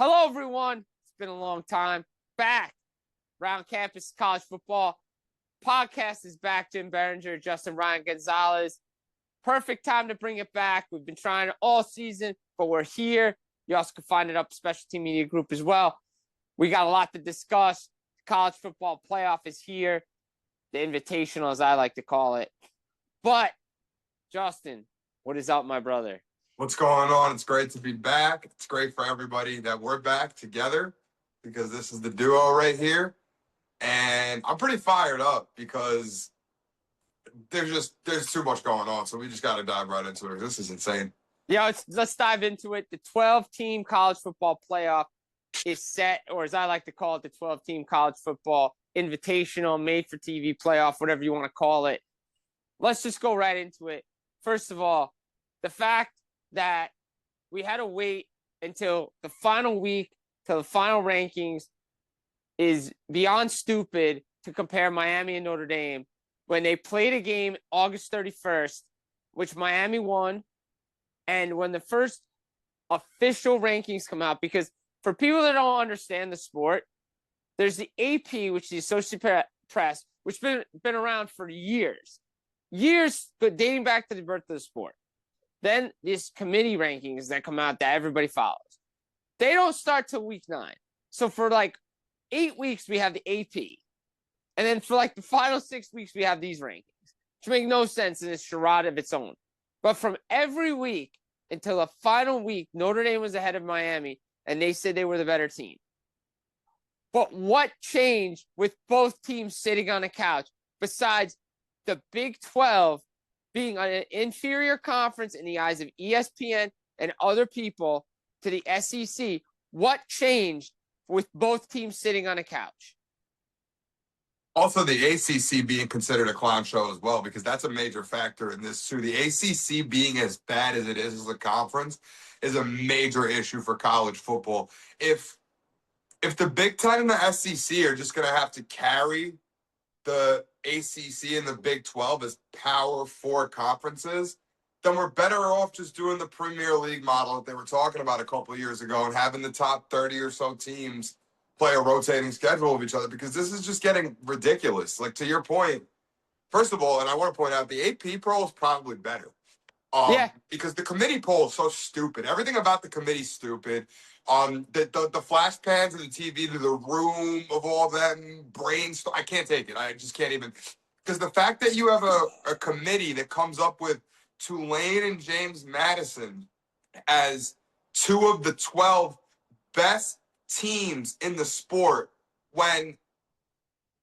Hello, everyone. It's been a long time. Back. Round Campus College Football Podcast is back. Jim Berenger, Justin Ryan Gonzalez. Perfect time to bring it back. We've been trying it all season, but we're here. You also can find it up Special Team Media Group as well. We got a lot to discuss. The college football playoff is here. The Invitational, as I like to call it. But, Justin, what is up, my brother? What's going on? It's great to be back. It's great for everybody that we're back together because this is the duo right here. And I'm pretty fired up because there's too much going on. So we just got to dive right into it. This is insane. Yeah, let's dive into it. The 12-team college football playoff is set, or as I like to call it, the 12-team college football invitational, made-for-TV playoff, whatever you want to call it. Let's just go right into it. First of all, the fact that we had to wait until the final week, till the final rankings, is beyond stupid to compare Miami and Notre Dame when they played a game August 31st, which Miami won, and when the first official rankings come out, because for people that don't understand the sport, there's the AP, which is the Associated Press, which has been around for years, but dating back to the birth of the sport. Then these committee rankings that come out that everybody follows. They don't start till week 9. So for like 8 weeks, we have the AP. And then for like the final 6 weeks, we have these rankings, which make no sense in this charade of its own. But from every week until the final week, Notre Dame was ahead of Miami, and they said they were the better team. But what changed with both teams sitting on a couch besides the Big 12 being an inferior conference in the eyes of ESPN and other people to the SEC? What changed with both teams sitting on a couch? Also, the ACC being considered a clown show as well, because that's a major factor in this too. The ACC being as bad as it is as a conference is a major issue for college football. If the Big Ten and the SEC are just going to have to carry the ACC and the Big 12 as Power 4 conferences, then we're better off just doing the Premier League model that they were talking about a couple of years ago and having the top 30 or so teams play a rotating schedule of each other, because this is just getting ridiculous. Like, to your point, first of all, and I want to point out, the AP poll is probably better. Because the committee poll is so stupid. Everything about the committee is stupid. The flash pans and the TV to the room of all them brainstorm. I can't take it. I just can't even. Because the fact that you have a committee that comes up with Tulane and James Madison as 2 of the 12 best teams in the sport, when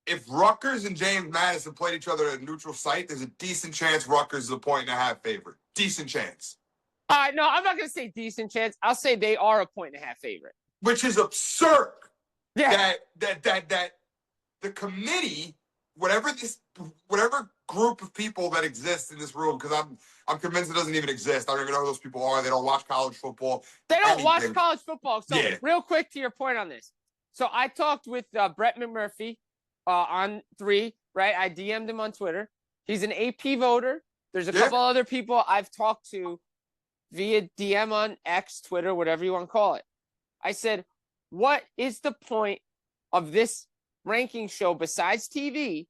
if Rutgers and James Madison played each other at a neutral site, there's a decent chance Rutgers is a 1.5 favorite. Decent chance. No, I'm not going to say decent chance. I'll say they are a 1.5 favorite. Which is absurd. Yeah. That the committee, whatever group of people that exists in this room, because I'm convinced it doesn't even exist. I don't even know who those people are. They don't watch college football. They don't watch college football. So real quick to your point on this. So I talked with Brett McMurphy on 3, right? I DM'd him on Twitter. He's an AP voter. There's a couple other people I've talked to via DM on X, Twitter, whatever you want to call it. I said, what is the point of this ranking show besides TV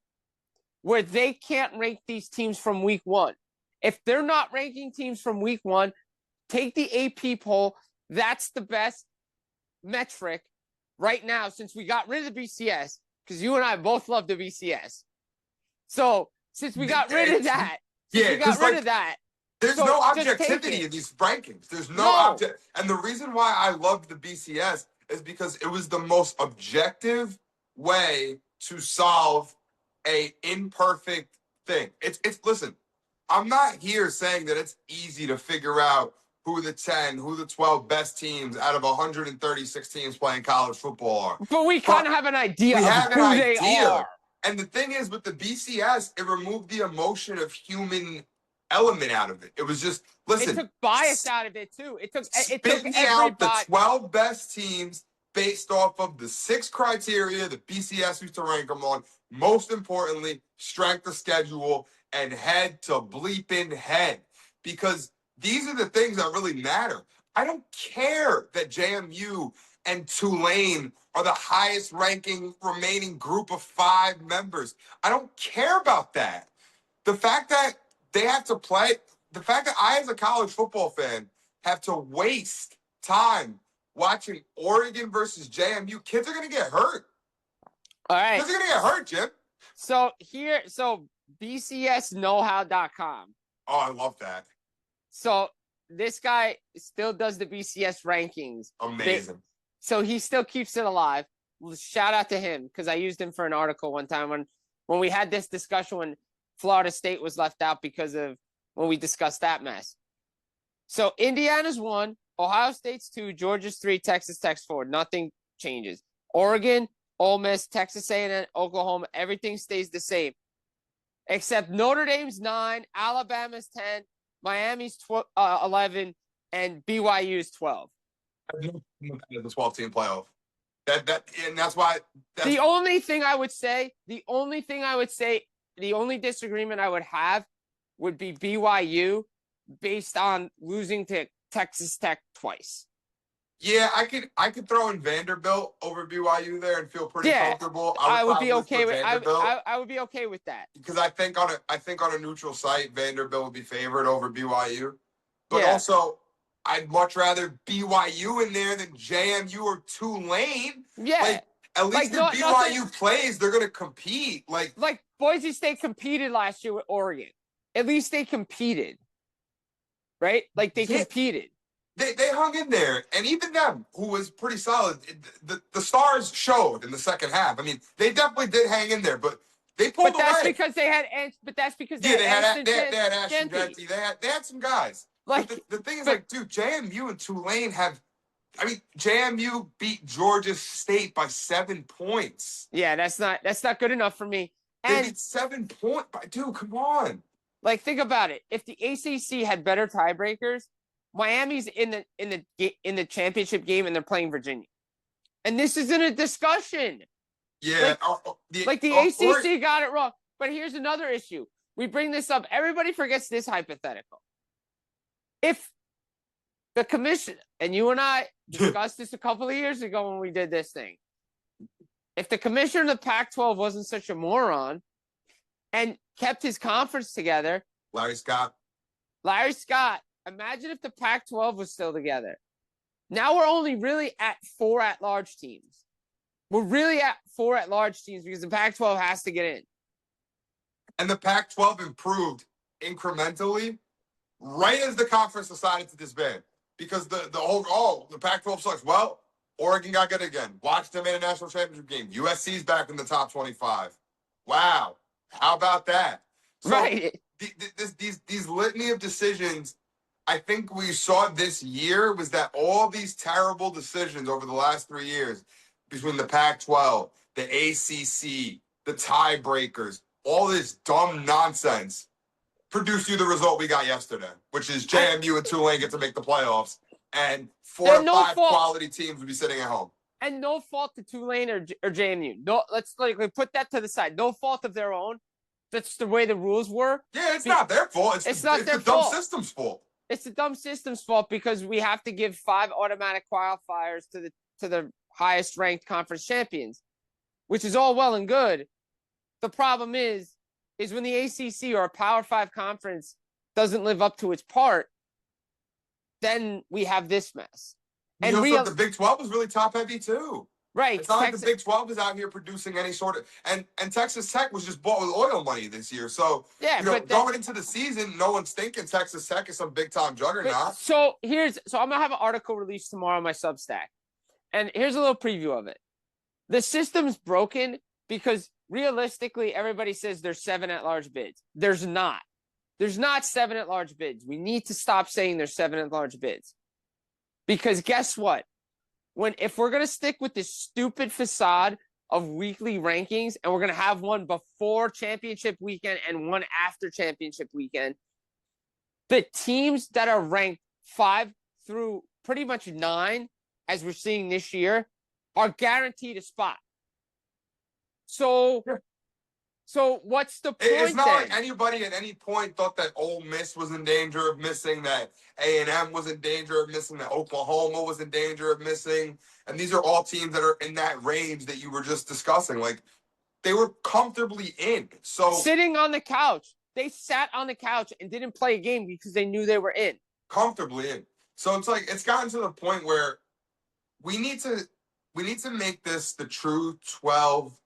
where they can't rank these teams from week 1? If they're not ranking teams from week 1, take the AP poll. That's the best metric right now since we got rid of the BCS, because you and I both love the BCS. So since we got rid of that, there's no objectivity in these rankings. There's no and the reason why I loved the BCS is because it was the most objective way to solve a imperfect thing. It's listen, I'm not here saying that it's easy to figure out who the 12 best teams out of 136 teams playing college football are. But we kind of have an idea of who they are. And the thing is, with the BCS, it removed the emotion of human element out of it. It was just, listen. It took bias out of it, too. It took out the 12 best teams based off of the 6 criteria the BCS used to rank them on. Most importantly, strength of schedule and head to bleeping head. Because these are the things that really matter. I don't care that JMU and Tulane are the highest ranking remaining group of 5 members. I don't care about that. The fact that they have to play, the fact that I, as a college football fan, have to waste time watching Oregon versus JMU, kids are going to get hurt. All right. Kids are going to get hurt, Jim. So BCSknowhow.com. Oh, I love that. So this guy still does the BCS rankings. Amazing. So he still keeps it alive. Shout out to him, because I used him for an article one time when we had this discussion when Florida State was left out because of when we discussed that mess. So Indiana's 1, Ohio State's 2, Georgia's 3, Texas Tech's 4. Nothing changes. Oregon, Ole Miss, Texas A&M, Oklahoma, everything stays the same. Except Notre Dame's 9, Alabama's 10, Miami's 11, and BYU's 12. The 12-team playoff. And that's why. The only disagreement I would have would be BYU based on losing to Texas Tech twice. Yeah, I could throw in Vanderbilt over BYU there and feel pretty comfortable. I would be okay with I would be okay with that, because I think on a neutral site Vanderbilt would be favored over BYU. But also, I'd much rather BYU in there than JMU or Tulane. Yeah. Like, at least if BYU plays, they're gonna compete. Like Boise State competed last year with Oregon. At least they competed. Right? Like they competed. They hung in there, and even them, who was pretty solid, the stars showed in the second half. I mean, they definitely did hang in there, but they pulled away. Because they had Ashton Genty. They had some guys. Like the thing is, dude, JMU and Tulane have. I mean, JMU beat Georgia State by 7 points. Yeah, that's not good enough for me. They beat 7 points, dude. Come on. Like, think about it. If the ACC had better tiebreakers, Miami's in the championship game and they're playing Virginia, and this isn't a discussion. Yeah, the ACC got it wrong. But here's another issue. We bring this up. Everybody forgets this hypothetical. If the commission, and you and I discussed this a couple of years ago when we did this thing, if the commissioner of the Pac-12 wasn't such a moron and kept his conference together, Larry Scott. Imagine if the Pac-12 was still together. Now we're only really at 4 at-large teams. We're really at 4 at-large teams because the Pac-12 has to get in. And the Pac-12 improved incrementally right as the conference decided to disband. Because the Pac-12 sucks. Well, Oregon got good again. Watched them in a national championship game. USC's back in the top 25. Wow. How about that? So right. These litany of decisions, I think we saw this year was that all these terrible decisions over the last 3 years between the Pac-12, the ACC, the tiebreakers, all this dumb nonsense produced you the result we got yesterday, which is JMU and Tulane get to make the playoffs, and 4 or 5 quality teams would be sitting at home. And no fault to Tulane or JMU. No, let's put that to the side. No fault of their own. That's the way the rules were. Yeah, it's not their fault. It's the dumb system's fault. It's the dumb system's fault because we have to give 5 automatic qualifiers to the highest ranked conference champions, which is all well and good. The problem is when the ACC or a Power 5 conference doesn't live up to its part, then we have this mess. And the Big 12 was really top heavy too. Right. It's not like the Big 12 is out here producing any sort of and Texas Tech was just bought with oil money this year. So going into the season, no one's thinking Texas Tech is some big time juggernaut. So I'm gonna have an article released tomorrow on my Substack. And here's a little preview of it. The system's broken because realistically, everybody says there's 7 at-large bids. There's not. There's not 7 at-large bids. We need to stop saying there's 7 at-large bids. Because guess what? If we're going to stick with this stupid facade of weekly rankings and we're going to have one before championship weekend and one after championship weekend, the teams that are ranked 5 through pretty much 9, as we're seeing this year, are guaranteed a spot. So So what's the point It's not then? like anybody at any point thought that Ole Miss was in danger of missing, that A&M was in danger of missing, that Oklahoma was in danger of missing. And these are all teams that are in that range that you were just discussing. Like, they were comfortably in. So sitting on the couch. They sat on the couch and didn't play a game because they knew they were in. Comfortably in. So it's like it's gotten to the point where we need to make this the true 12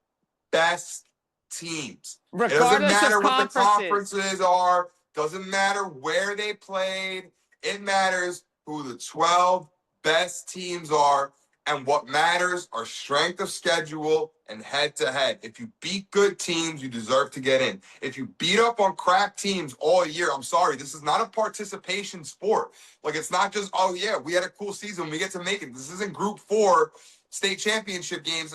best teams. It doesn't matter what the conferences are, doesn't matter where they played. It matters who the 12 best teams are, and what matters are strength of schedule and head-to-head. If you beat good teams, you deserve to get in. If you beat up on crap teams all year, I'm sorry, this is not a participation sport. Like, it's not just, oh, yeah, we had a cool season, we get to make it. This isn't Group 4 state championship games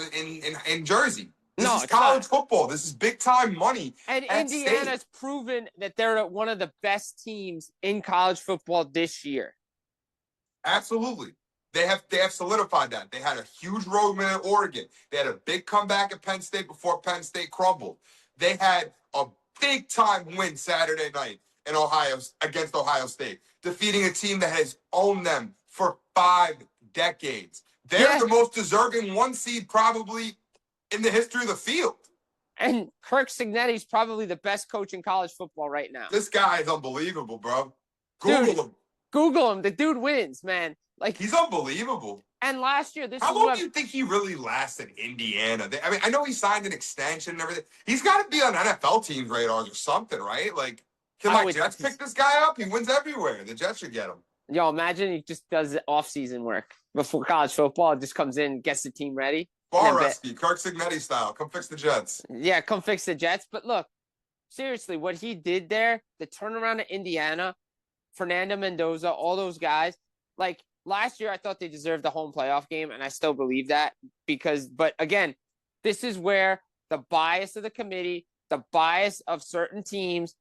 in Jersey. This is college football. This is big-time money. And Indiana's proven that they're one of the best teams in college football this year. Absolutely. They have solidified that. They had a huge road win at Oregon. They had a big comeback at Penn State before Penn State crumbled. They had a big-time win Saturday night in Ohio against Ohio State, defeating a team that has owned them for 5 decades. They're the most deserving one seed probably in the history of the field. And Kirk Cignetti's probably the best coach in college football right now. This guy is unbelievable, bro. Google him. Google him. The dude wins, man. Like, he's unbelievable. And last year, how long do you think he really lasted in Indiana? I mean, I know he signed an extension and everything. He's got to be on NFL teams' radars or something, right? Like, can Jets pick this guy up? He wins everywhere. The Jets should get him. Yo, imagine he just does off-season work before college football. Just comes in, gets the team ready. Bar rescue, Kirk Cignetti style. Come fix the Jets. Yeah, come fix the Jets. But look, seriously, what he did there, the turnaround of Indiana, Fernando Mendoza, all those guys, like, last year, I thought they deserved the home playoff game, and I still believe that but again, this is where the bias of the committee, the bias of certain teams,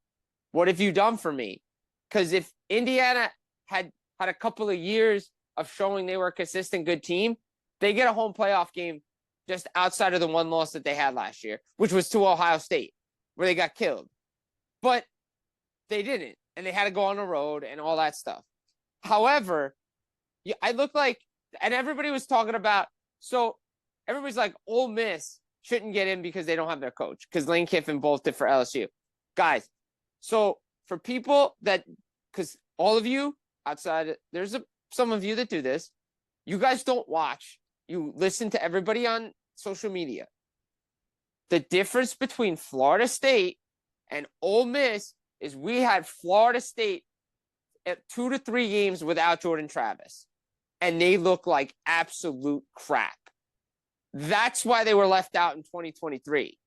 what have you done for me? Because if Indiana had a couple of years of showing they were a consistent good team, they get a home playoff game just outside of the one loss that they had last year, which was to Ohio State, where they got killed. But they didn't, and they had to go on the road and all that stuff. However, I look like, and everybody was talking about, so everybody's like, Ole Miss shouldn't get in because they don't have their coach, because Lane Kiffin bolted for LSU. Guys, so for people because all of you outside, there's some of you that do this, you guys don't watch, you listen to everybody on social media. The difference between Florida State and Ole Miss is we had Florida State at 2 to 3 games without Jordan Travis, and they look like absolute crap. That's why they were left out in 2023.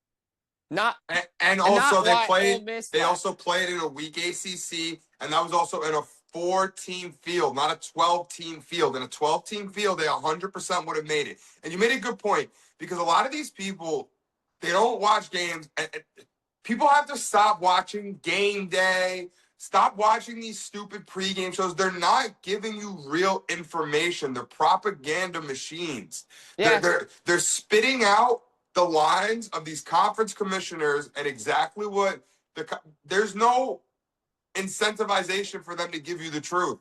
And also they also played in a weak ACC, and that was also in a 4-team field, not a 12-team field. In a 12-team field, they 100% would have made it. And you made a good point, because a lot of these people, they don't watch games. People have to stop watching Game Day. Stop watching these stupid pregame shows. They're not giving you real information. They're propaganda machines. Yeah. They're spitting out the lines of these conference commissioners and exactly what there's no incentivization for them to give you the truth.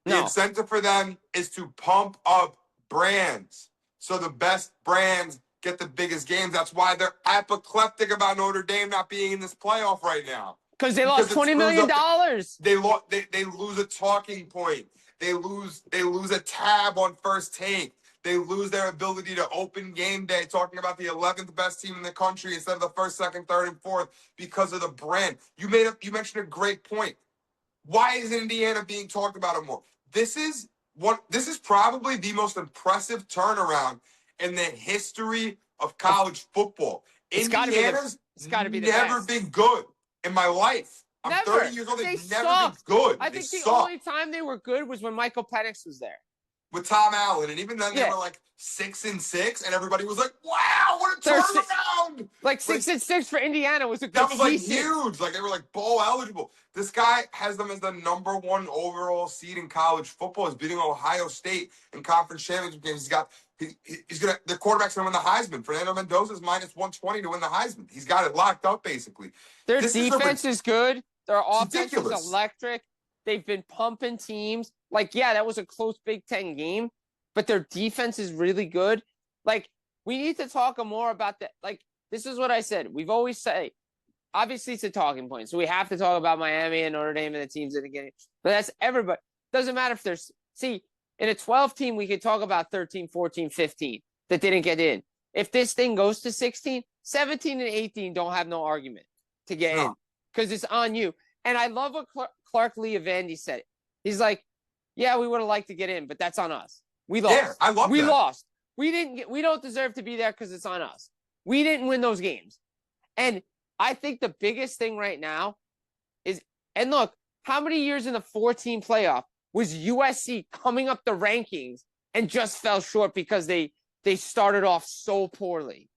The incentive for them is to pump up brands. So the best brands get the biggest games. That's why they're apoplectic about Notre Dame not being in this playoff right now. Because they lost $20 million. They lose a talking point. They lose a tab on First Take. They lose their ability to open game day talking about the 11th best team in the country instead of the first, second, third, and fourth because of the brand. You mentioned a great point. Why is Indiana being talked about more? This is probably the most impressive turnaround in the history of college football. Indiana's never been good in my life. I'm 30 years old. They've never been good. I think the only time they were good was when Michael Penix was there. With Tom Allen, and even then they were like 6-6, and everybody was like, "Wow, what a turnaround!" Like 6-6 for Indiana was a good that was like huge. Like they were like bowl eligible. This guy has them as the #1 overall seed in college football. He's beating Ohio State in conference championship games. He's got The quarterback's gonna win the Heisman. Fernando Mendoza's minus 120 to win the Heisman. He's got it locked up basically. Their defense is good. Their offense ridiculous. is electric. They've been pumping teams. Like, yeah, that was a close Big Ten game, but their defense is really good. Like, we need to talk more about that. Like, this is what I said. We've always said, obviously it's a talking point. So we have to talk about Miami and Notre Dame and the teams that are getting, but that's everybody. Doesn't matter if there's, see, in a 12 team, we could talk about 13, 14, 15 that didn't get in. If this thing goes to 16, 17 and 18 don't have no argument to get in because it's on you. And I love what Clark Lee Evandy said. He's like, yeah, we would have liked to get in, but that's on us. We lost. Yeah, I love that. We lost. We don't deserve to be there because it's on us. We didn't win those games. And I think the biggest thing right now is, and look, how many years in the 14 playoff was USC coming up the rankings and just fell short because they started off so poorly?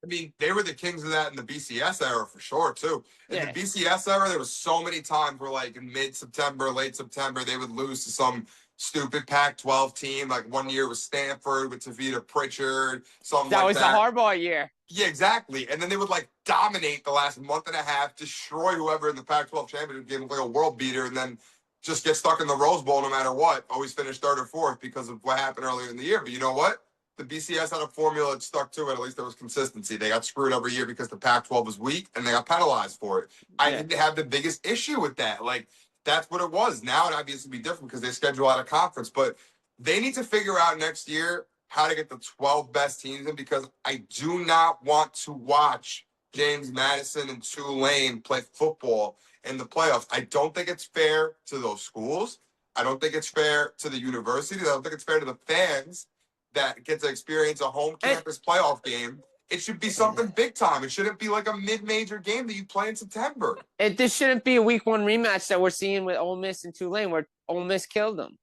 I mean, they were the kings of that in the BCS era for sure, too. In the BCS era, there was so many times where, like, in mid-September, late September, they would lose to some stupid Pac-12 team. Like, one year with Stanford, with Tavita Pritchard, something that like that. That was the Harbaugh year. Yeah, exactly. And then they would, like, dominate the last month and a half, destroy whoever in the Pac-12 championship game, like a world beater, and then just get stuck in the Rose Bowl no matter what. Always finish third or fourth because of what happened earlier in the year. But you know what? The BCS had a formula that stuck to it. At least there was consistency. They got screwed every year because the Pac-12 was weak, and they got penalized for it. Yeah. I didn't have the biggest issue with that. Like, that's what it was. Now it obviously be different because they schedule out a conference. But they need to figure out next year how to get the 12 best teams in, because I do not want to watch James Madison and Tulane play football in the playoffs. I don't think it's fair to those schools. I don't think it's fair to the universities. I don't think it's fair to the fans that get to experience a home campus playoff game. It should be something big time. It shouldn't be like a mid-major game that you play in September. This shouldn't be a week one rematch that we're seeing with Ole Miss and Tulane where Ole Miss killed them.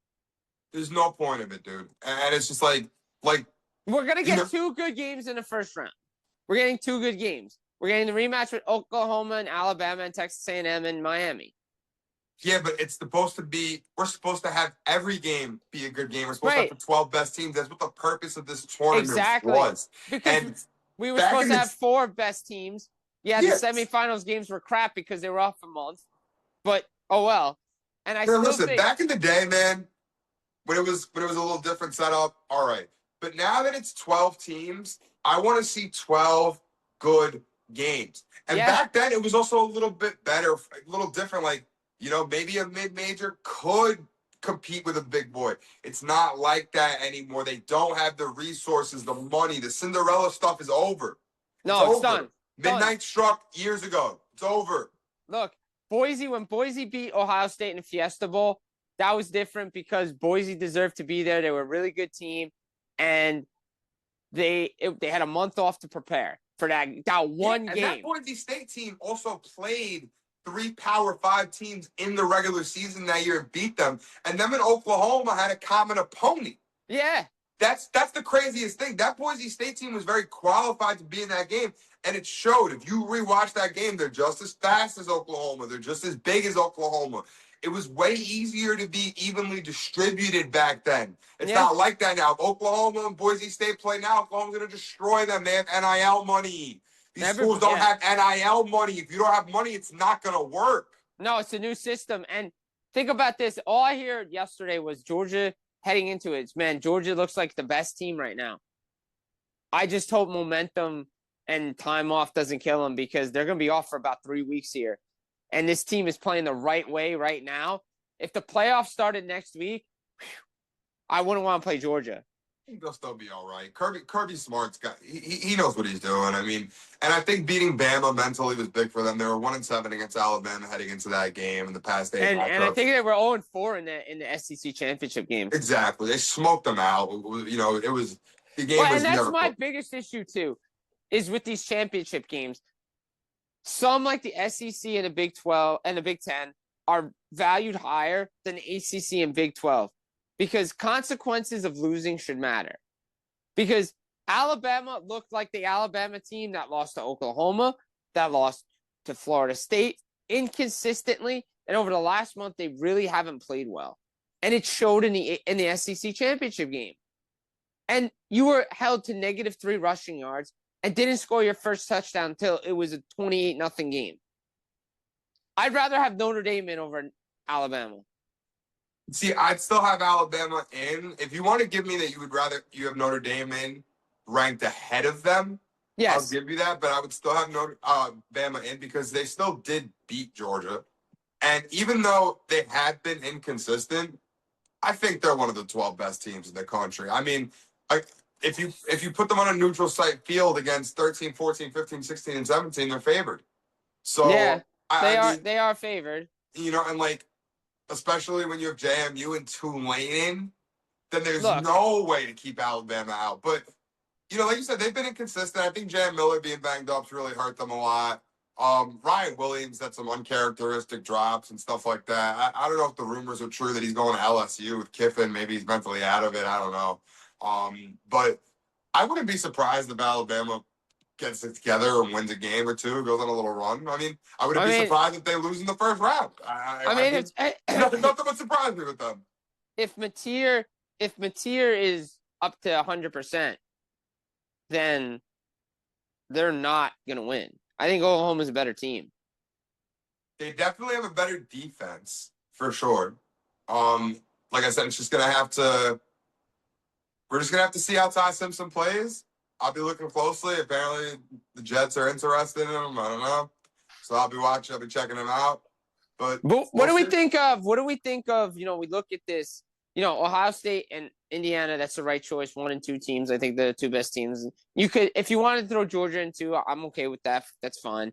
There's no point of it, dude. And it's just like we're going to get two good games in the first round. We're getting two good games. We're getting the rematch with Oklahoma and Alabama and Texas A&M and Miami. Yeah, but it's supposed to be, we're supposed to have every game be a good game. We're supposed to have the 12 best teams. That's what the purpose of this tournament was. Because we were supposed to have 4 best teams. Yeah, the semifinals games were crap because they were off a month. But, oh well. And I still think, back in the day, man, when it was a little different setup, all right. But now that it's 12 teams, I want to see 12 good games. And back then, it was also a little bit better, a little different. Like, you know, maybe a mid-major could compete with a big boy. It's not like that anymore. They don't have the resources, the money. The Cinderella stuff is over. It's done. Midnight struck years ago. It's over. Look, when Boise beat Ohio State in the Fiesta Bowl, that was different because Boise deserved to be there. They were a really good team, and they had a month off to prepare for that one game. And that Boise State team also played 3 Power 5 teams in the regular season that year and beat them. And them in Oklahoma had a common opponent. Yeah. That's the craziest thing. That Boise State team was very qualified to be in that game. And it showed. If you rewatch that game, they're just as fast as Oklahoma. They're just as big as Oklahoma. It was way easier to be evenly distributed back then. It's not like that now. If Oklahoma and Boise State play now, Oklahoma's going to destroy them. They have NIL money. These schools don't have NIL money. If you don't have money, it's not going to work. No, it's a new system. And think about this. All I heard yesterday was Georgia heading into it. Man, Georgia looks like the best team right now. I just hope momentum and time off doesn't kill them because they're going to be off for about 3 weeks here. And this team is playing the right way right now. If the playoffs started next week, I wouldn't want to play Georgia. They'll still be all right. Kirby Smart's got he knows what he's doing. I mean, and I think beating Bama mentally was big for them. They were 1-7 against Alabama heading into that game in the past 8. And I think they were 0-4 in the SEC championship game. Exactly, they smoked them out. You know, it was the game. And that's my biggest issue too, is with these championship games. Some like the SEC and the Big 12 and the Big 10 are valued higher than the ACC and Big 12 because consequences of losing should matter. Because Alabama looked like the Alabama team that lost to Oklahoma, that lost to Florida State inconsistently, and over the last month they really haven't played well. And it showed in the SEC championship game. And you were held to -3 rushing yards and didn't score your first touchdown until it was a 28-0 game. I'd rather have Notre Dame in over Alabama. See, I'd still have Alabama in. If you want to give me that you would rather you have Notre Dame in ranked ahead of them, I'll give you that. But I would still have Bama in because they still did beat Georgia. And even though they have been inconsistent, I think they're one of the 12 best teams in the country. I mean, if you put them on a neutral site field against 13, 14, 15, 16, and 17, they're favored. So yeah, I mean, they are favored. You know, and like especially when you have JMU and Tulane in, then there's no way to keep Alabama out. But you know, like you said, they've been inconsistent. I think J.M. Miller being banged up's really hurt them a lot. Ryan Williams had some uncharacteristic drops and stuff like that. I don't know if the rumors are true that he's going to LSU with Kiffin. Maybe he's mentally out of it. I don't know. But I wouldn't be surprised if Alabama gets it together and wins a game or two, goes on a little run. I mean, I wouldn't be surprised if they lose in the first round. Nothing would surprise me with them. If Mateer is up to 100%, then they're not gonna win. I think Oklahoma's a better team. They definitely have a better defense for sure. Like I said, we're just gonna have to see how Ty Simpson plays. I'll be looking closely. Apparently, the Jets are interested in him. I don't know, so I'll be watching. I'll be checking him out. But what do we think of? What do we think of? You know, we look at this. You know, Ohio State and Indiana. That's the right choice. 1 and 2 teams. I think they're the 2 best teams. You could, if you wanted to throw Georgia into, I'm okay with that. That's fine.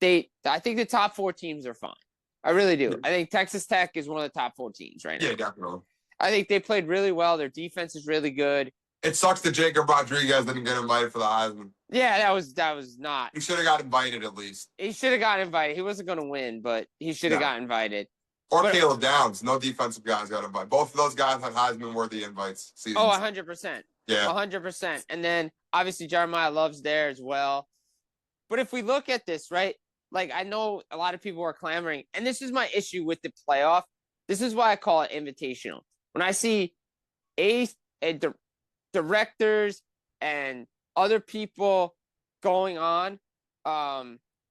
I think the top 4 teams are fine. I really do. I think Texas Tech is one of the top 4 teams right now. Yeah, definitely. I think they played really well. Their defense is really good. It sucks that Jacob Rodriguez didn't get invited for the Heisman. Yeah, that was not. He should have got invited at least. He should have got invited. He wasn't going to win, but he should have got invited. Or Caleb Downs. No defensive guys got invited. Both of those guys had Heisman-worthy invites. Seasons. Oh, 100%. Yeah. 100%. And then, obviously, Jeremiah Love's there as well. But if we look at this, right, like I know a lot of people are clamoring, and this is my issue with the playoff. This is why I call it invitational. When I see directors and other people going on,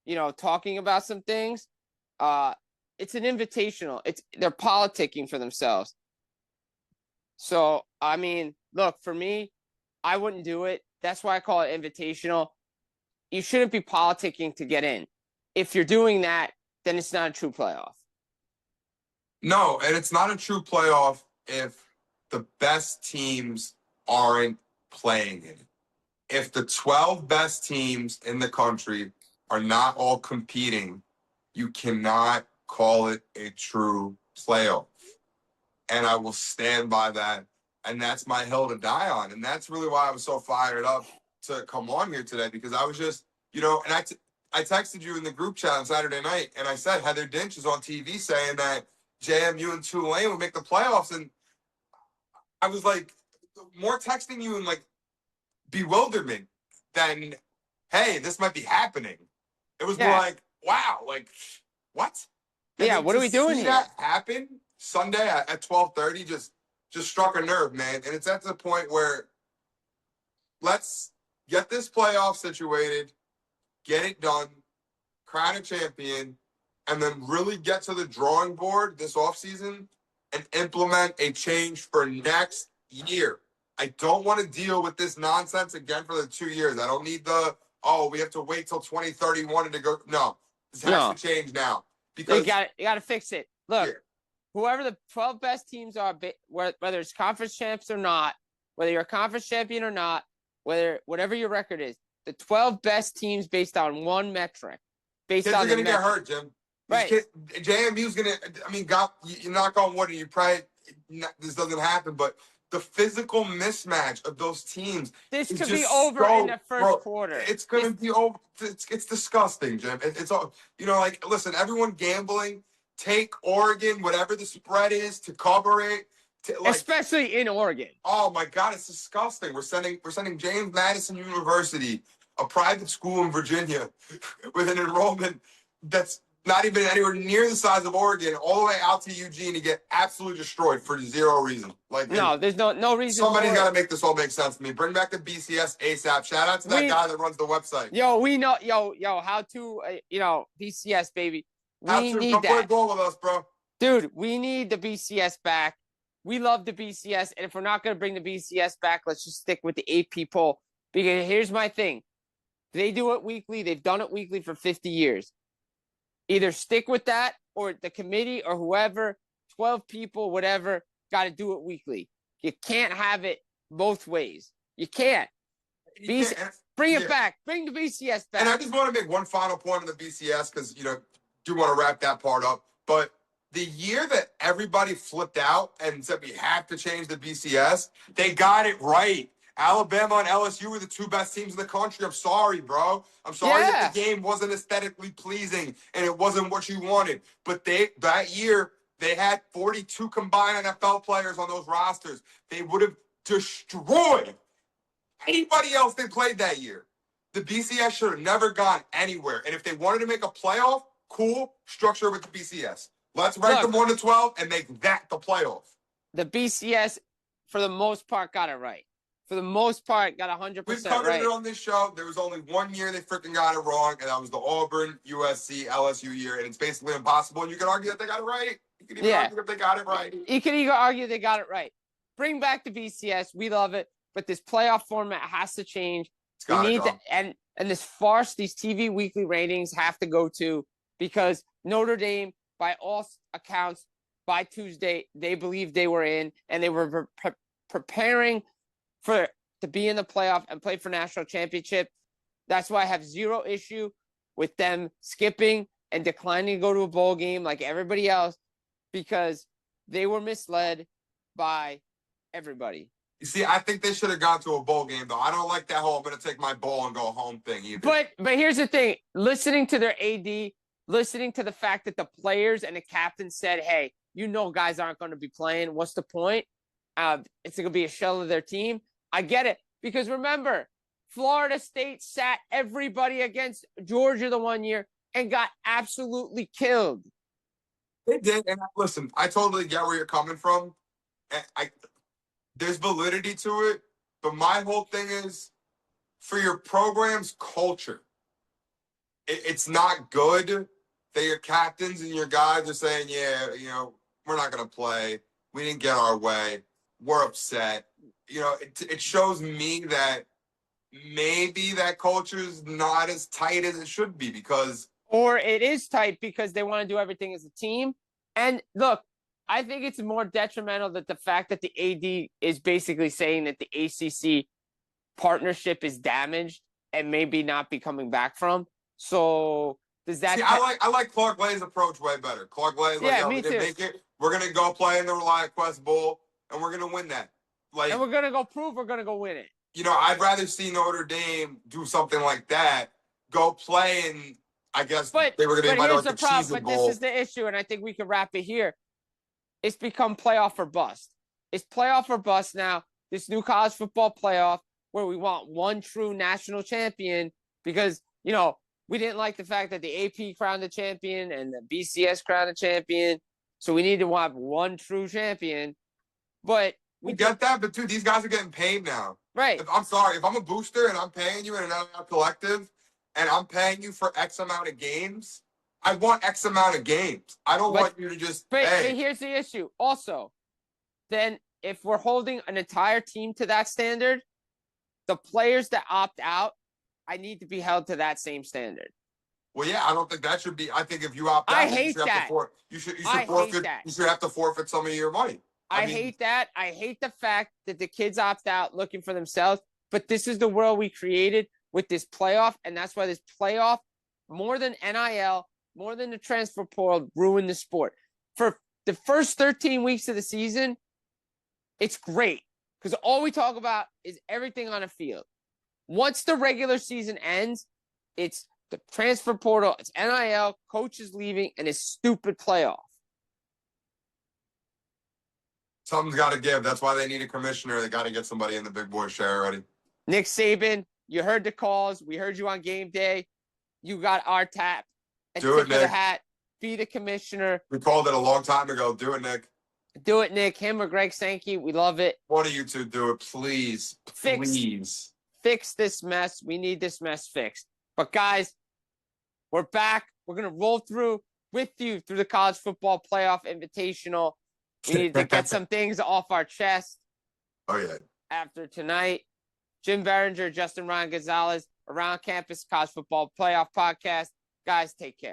you know, talking about some things, it's an invitational. They're politicking for themselves. So, I mean, look, for me, I wouldn't do it. That's why I call it invitational. You shouldn't be politicking to get in. If you're doing that, then it's not a true playoff. No, and it's not a true playoff if the best teams aren't playing in it. If the 12 best teams in the country are not all competing, you cannot call it a true playoff. And I will stand by that. And that's my hill to die on. And that's really why I was so fired up to come on here today, because I was just, you know, and I texted you in the group chat on Saturday night, and I said Heather Dinch is on TV saying that JMU and Tulane would make the playoffs. And I was like, more texting you and like bewilderment than, hey, this might be happening. It was more like, wow, like, what? And yeah, what are we doing here? That happen Sunday at 12:30 just struck a nerve, man. And it's at the point where let's get this playoff situated, get it done, crown a champion, and then really get to the drawing board this offseason and implement a change for next year. I don't want to deal with this nonsense again for the 2 years. I don't need we have to wait till 2031 to go. No, this has to change now. Because you got to fix it. Look, whoever the 12 best teams are, whether it's conference champs or not, whether you're a conference champion or not, whatever your record is, the 12 best teams based on one metric. Kids are going to get hurt, Jim. Right. JMU's going to, I mean, God, you knock on wood and you pray this doesn't happen, but the physical mismatch of those teams. This could be over in the first quarter. It's going to be over. It's disgusting, Jim. It's all, you know, like, listen, everyone gambling, take Oregon, whatever the spread is, to cover it. Especially in Oregon. Oh my God, it's disgusting. We're sending James Madison University, a private school in Virginia, with an enrollment that's not even anywhere near the size of Oregon, all the way out to Eugene to get absolutely destroyed for zero reason. Like, No, there's no reason. Somebody's got to make this all make sense to me. Bring back the BCS ASAP. Shout out to that guy that runs the website. We know, how to, BCS, baby. We need come that. play ball with us, bro. Dude, we need the BCS back. We love the BCS, and if we're not going to bring the BCS back, let's just stick with the AP poll. Because here's my thing. They do it weekly. They've done it weekly for 50 years. Either stick with that, or the committee or whoever, 12 people, whatever, got to do it weekly. You can't have it both ways. You can't. Bring it back. Bring the BCS back. And I just want to make one final point on the BCS because, do want to wrap that part up. But the year that everybody flipped out and said we have to change the BCS, they got it right. Alabama and LSU were the two best teams in the country. I'm sorry, bro. I'm sorry that the game wasn't aesthetically pleasing and it wasn't what you wanted. But that year, they had 42 combined NFL players on those rosters. They would have destroyed anybody else they played that year. The BCS should have never gone anywhere. And if they wanted to make a playoff, cool, structure with the BCS. Let's rank them 1 to 12 and make that the playoff. The BCS, for the most part, got it right. For the most part, got 100% right. We've covered it on this show. There was only one year they freaking got it wrong, and that was the Auburn, USC, LSU year, and it's basically impossible. And you can argue that they got it right. You can even argue that they got it right. You can even argue they got it right. Bring back the BCS. We love it. But this playoff format has to change. We need to, and this farce, these TV weekly ratings have to go to, because Notre Dame, by all accounts, by Tuesday, they believed they were in, and they were preparing to be in the playoff and play for national championship. That's why I have zero issue with them skipping and declining to go to a bowl game like everybody else, because they were misled by everybody. You see, I think they should have gone to a bowl game, though. I don't like that whole I'm going to take my ball and go home thing either. But here's the thing. Listening to their AD, listening to the fact that the players and the captain said, hey, guys aren't going to be playing. What's the point? It's going to be a shell of their team. I get it. Because remember, Florida State sat everybody against Georgia the one year and got absolutely killed. They did. And listen, I totally get where you're coming from. There's validity to it. But my whole thing is, for your program's culture, it's not good that your captains and your guys are saying, we're not going to play. We didn't get our way. We're upset. It shows me that maybe that culture is not as tight as it should be, because... Or it is tight because they want to do everything as a team. And look, I think it's more detrimental that the fact that the AD is basically saying that the ACC partnership is damaged and maybe not be coming back from. So does that... See, I like Clark Lay's approach way better. Clark Lay's like, we didn't make it. We're going to go play in the Reliant Quest Bowl, and we're going to win that. And we're going to go prove we're going to go win it. I'd rather see Notre Dame do something like that, go play, and I guess they were going to invite the Cheez It Bowl. But this is the issue, and I think we can wrap it here. It's become playoff or bust. It's playoff or bust now, this new college football playoff, where we want one true national champion, because, we didn't like the fact that the AP crowned the champion and the BCS crowned the champion. So we need to have one true champion. But we get that, but dude, these guys are getting paid now. Right. I'm sorry. If I'm a booster and I'm paying you in an NFL collective and I'm paying you for X amount of games, I want X amount of games. I don't want you to just pay. But here's the issue. Also, then if we're holding an entire team to that standard, the players that opt out, I need to be held to that same standard. Well, yeah, I don't think that should be. I think if you opt out, I hate that. You should forfeit. You should have to forfeit some of your money. I hate that. I hate the fact that the kids opt out looking for themselves. But this is the world we created with this playoff. And that's why this playoff, more than NIL, more than the transfer portal, ruined the sport. For the first 13 weeks of the season, it's great. Because all we talk about is everything on a field. Once the regular season ends, it's the transfer portal, it's NIL, coaches leaving, and it's stupid playoff. Something's got to give. That's why they need a commissioner. They got to get somebody in the big boy chair already. Nick Saban, you heard the calls. We heard you on game day. You got our tap. And Do it, Nick. The hat. be the commissioner. We called it a long time ago. Do it, Nick. Do it, Nick. Him or Greg Sankey. We love it. One of you two do it, please. Please. Fix this mess. We need this mess fixed. But guys, we're back. We're going to roll through with you through the college football playoff invitational. We need to get some things off our chest. Oh, yeah. After tonight, Jim Berenger, Justin Ryan Gonzalez, Around Campus College Football Playoff Podcast. Guys, take care.